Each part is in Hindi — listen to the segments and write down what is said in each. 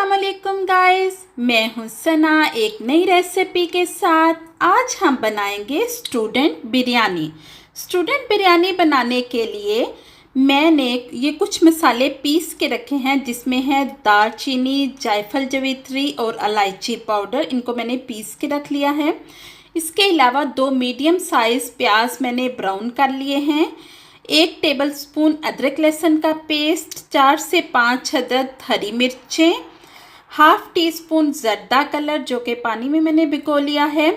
अस्सलामुअलैकुम गाइस, मैं हूं सना एक नई रेसिपी के साथ। आज हम बनाएंगे स्टूडेंट बिरयानी। स्टूडेंट बिरयानी बनाने के लिए मैंने ये कुछ मसाले पीस के रखे हैं, जिसमें है दालचीनी, जायफल, जवित्री और इलायची पाउडर। इनको मैंने पीस के रख लिया है। इसके अलावा 2 मीडियम साइज़ प्याज मैंने ब्राउन कर लिए हैं। 1 टेबलस्पून अदरक लहसुन का पेस्ट, 4 से 5 अदद हरी मिर्चें, हाफ टी स्पून ज़र्दा कलर जो कि पानी में मैंने भिगो लिया है।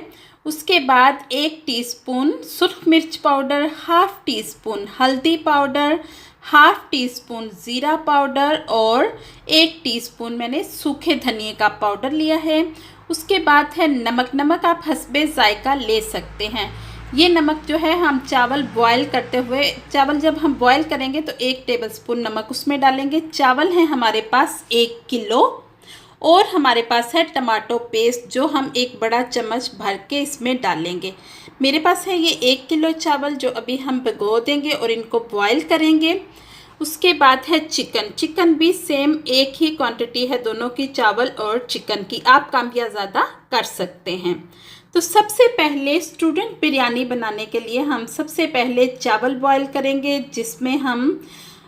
उसके बाद 1 टीस्पून सुर्ख मिर्च पाउडर, हाफ टी स्पून हल्दी पाउडर, हाफ टी स्पून ज़ीरा पाउडर और 1 टीस्पून मैंने सूखे धनिए का पाउडर लिया है। उसके बाद है नमक। नमक आप हस्बे ज़ायका ले सकते हैं। ये नमक जो है हम चावल बॉयल करते हुए, चावल जब हम बॉयल करेंगे तो 1 टेबलस्पून नमक उसमें डालेंगे। चावल है हमारे पास 1 किलो और हमारे पास है टमाटो पेस्ट जो हम 1 बड़ा चम्मच भर के इसमें डालेंगे। मेरे पास है ये 1 किलो चावल जो अभी हम भिगो देंगे और इनको बॉयल करेंगे। उसके बाद है चिकन। चिकन भी सेम एक ही क्वांटिटी है दोनों की, चावल और चिकन की। आप कम या ज़्यादा कर सकते हैं। तो सबसे पहले स्टूडेंट बिरयानी बनाने के लिए हम सबसे पहले चावल बॉयल करेंगे, जिसमें हम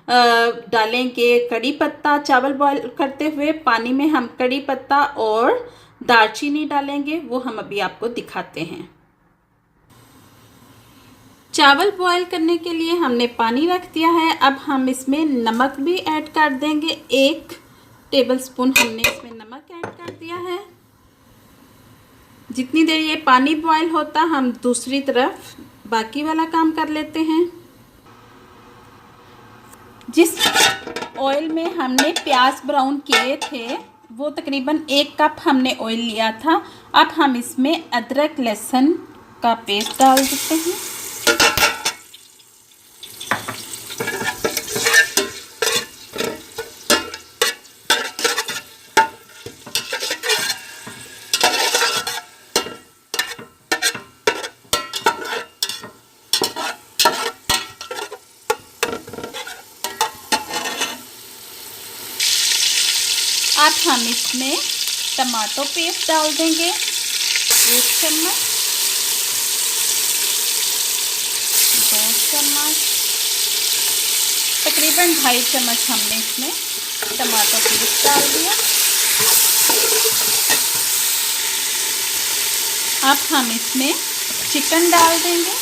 डालेंगे कड़ी पत्ता। चावल बॉयल करते हुए पानी में हम कड़ी पत्ता और दालचीनी डालेंगे, वो हम अभी आपको दिखाते हैं। चावल बॉयल करने के लिए हमने पानी रख दिया है। अब हम इसमें नमक भी ऐड कर देंगे। 1 टेबलस्पून हमने इसमें नमक ऐड कर दिया है। जितनी देर ये पानी बॉयल होता हम दूसरी तरफ बाकी वाला काम कर लेते हैं। जिस ऑयल में हमने प्याज ब्राउन किए थे वो तकरीबन 1 कप हमने ऑयल लिया था। अब हम इसमें अदरक लहसुन का पेस्ट डाल देते हैं। अब हम इसमें टमाटो पेस्ट डाल देंगे 1 चम्मच, 2 चम्मच, तकरीबन 2.5 चम्मच हमने इसमें टमाटो पेस्ट डाल दिया। अब हम इसमें चिकन डाल देंगे।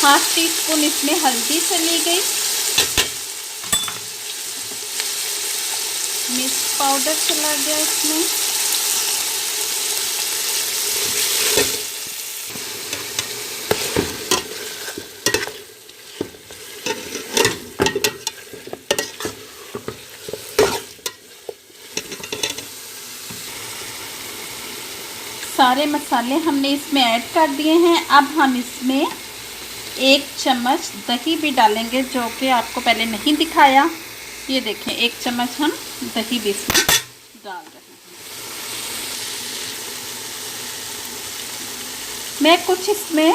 हाफ टी स्पून इसमें हल्दी चली गई। मिर्च पाउडर चला गया इसमें। सारे मसाले हमने इसमें ऐड कर दिए हैं। अब हम इसमें 1 चम्मच दही भी डालेंगे, जो कि आपको पहले नहीं दिखाया। ये देखें 1 चम्मच हम दही भी इसमें डाल रहे हैं। मैं कुछ इसमें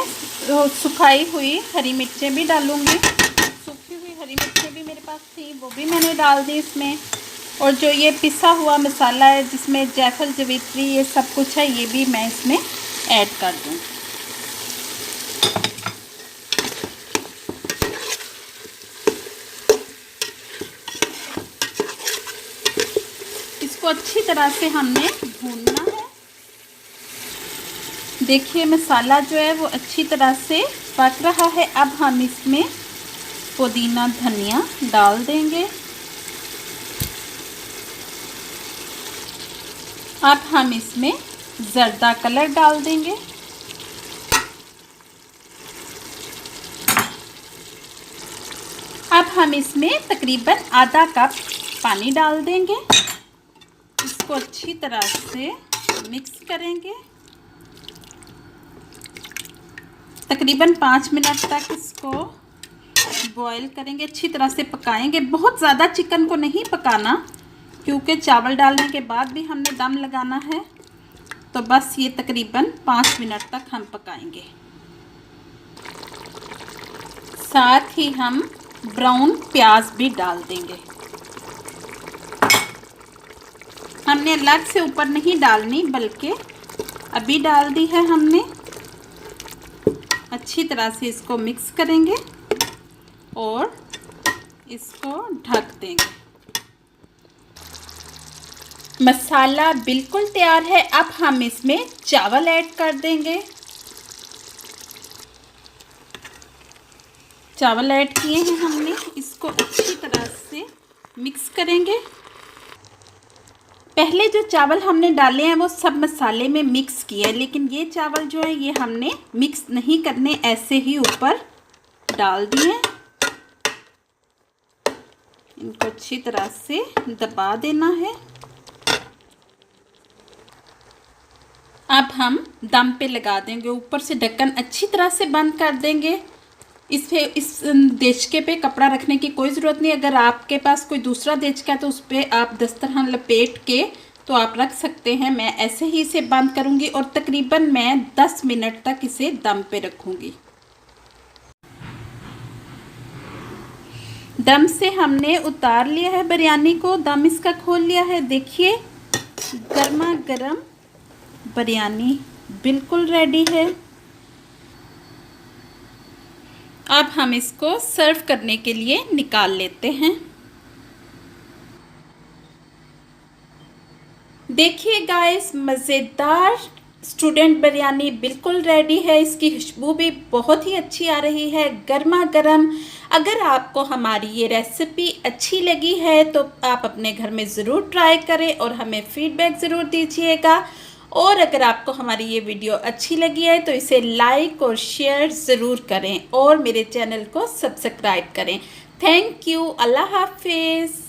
सुखाई हुई हरी मिर्चें भी डालूंगी। सूखी हुई हरी मिर्चें भी मेरे पास थी, वो भी मैंने डाल दी इसमें। और जो ये पिसा हुआ मसाला है जिसमें जायफल, जवित्री ये सब कुछ है, ये भी मैं इसमें ऐड कर दूँ। इसको अच्छी तरह से हमने भूनना है। देखिए मसाला जो है वो अच्छी तरह से पक रहा है। अब हम इसमें पुदीना, धनिया डाल देंगे। अब हम इसमें ज़र्दा कलर डाल देंगे। अब हम इसमें तकरीबन आधा कप पानी डाल देंगे। इसको अच्छी तरह से मिक्स करेंगे। तकरीबन 5 मिनट तक इसको बॉईल करेंगे, अच्छी तरह से पकाएंगे। बहुत ज़्यादा चिकन को नहीं पकाना, क्योंकि चावल डालने के बाद भी हमने दम लगाना है। तो बस ये तकरीबन 5 मिनट तक हम पकाएंगे। साथ ही हम ब्राउन प्याज भी डाल देंगे। हमने अलग से ऊपर नहीं डालनी, बल्कि अभी डाल दी है हमने। अच्छी तरह से इसको मिक्स करेंगे और इसको ढक देंगे। मसाला बिल्कुल तैयार है। अब हम इसमें चावल ऐड कर देंगे। चावल ऐड किए हैं हमने, इसको अच्छी तरह से मिक्स करेंगे। पहले जो चावल हमने डाले हैं वो सब मसाले में मिक्स किए, लेकिन ये चावल जो है ये हमने मिक्स नहीं करने, ऐसे ही ऊपर डाल दिए। इनको अच्छी तरह से दबा देना है। अब हम दम पे लगा देंगे, ऊपर से ढक्कन अच्छी तरह से बंद कर देंगे। इस देचके पे कपड़ा रखने की कोई ज़रूरत नहीं। अगर आपके पास कोई दूसरा देचका है तो उस पर आप दस्तरखान लपेट के तो आप रख सकते हैं। मैं ऐसे ही इसे बंद करूँगी और तकरीबन मैं 10 मिनट तक इसे दम पे रखूँगी। दम से हमने उतार लिया है बिरयानी को, दम इसका खोल लिया है। देखिए गर्मा गर्म बिरयानी बिल्कुल रेडी है। अब हम इसको सर्व करने के लिए निकाल लेते हैं। देखिए गाइस, मज़ेदार स्टूडेंट बिरयानी बिल्कुल रेडी है। इसकी खुशबू भी बहुत ही अच्छी आ रही है, गर्मा गर्म। अगर आपको हमारी ये रेसिपी अच्छी लगी है तो आप अपने घर में ज़रूर ट्राई करें और हमें फीडबैक ज़रूर दीजिएगा। और अगर आपको हमारी ये वीडियो अच्छी लगी है तो इसे लाइक और शेयर ज़रूर करें और मेरे चैनल को सब्सक्राइब करें। Thank you. अल्लाह हाफिज़।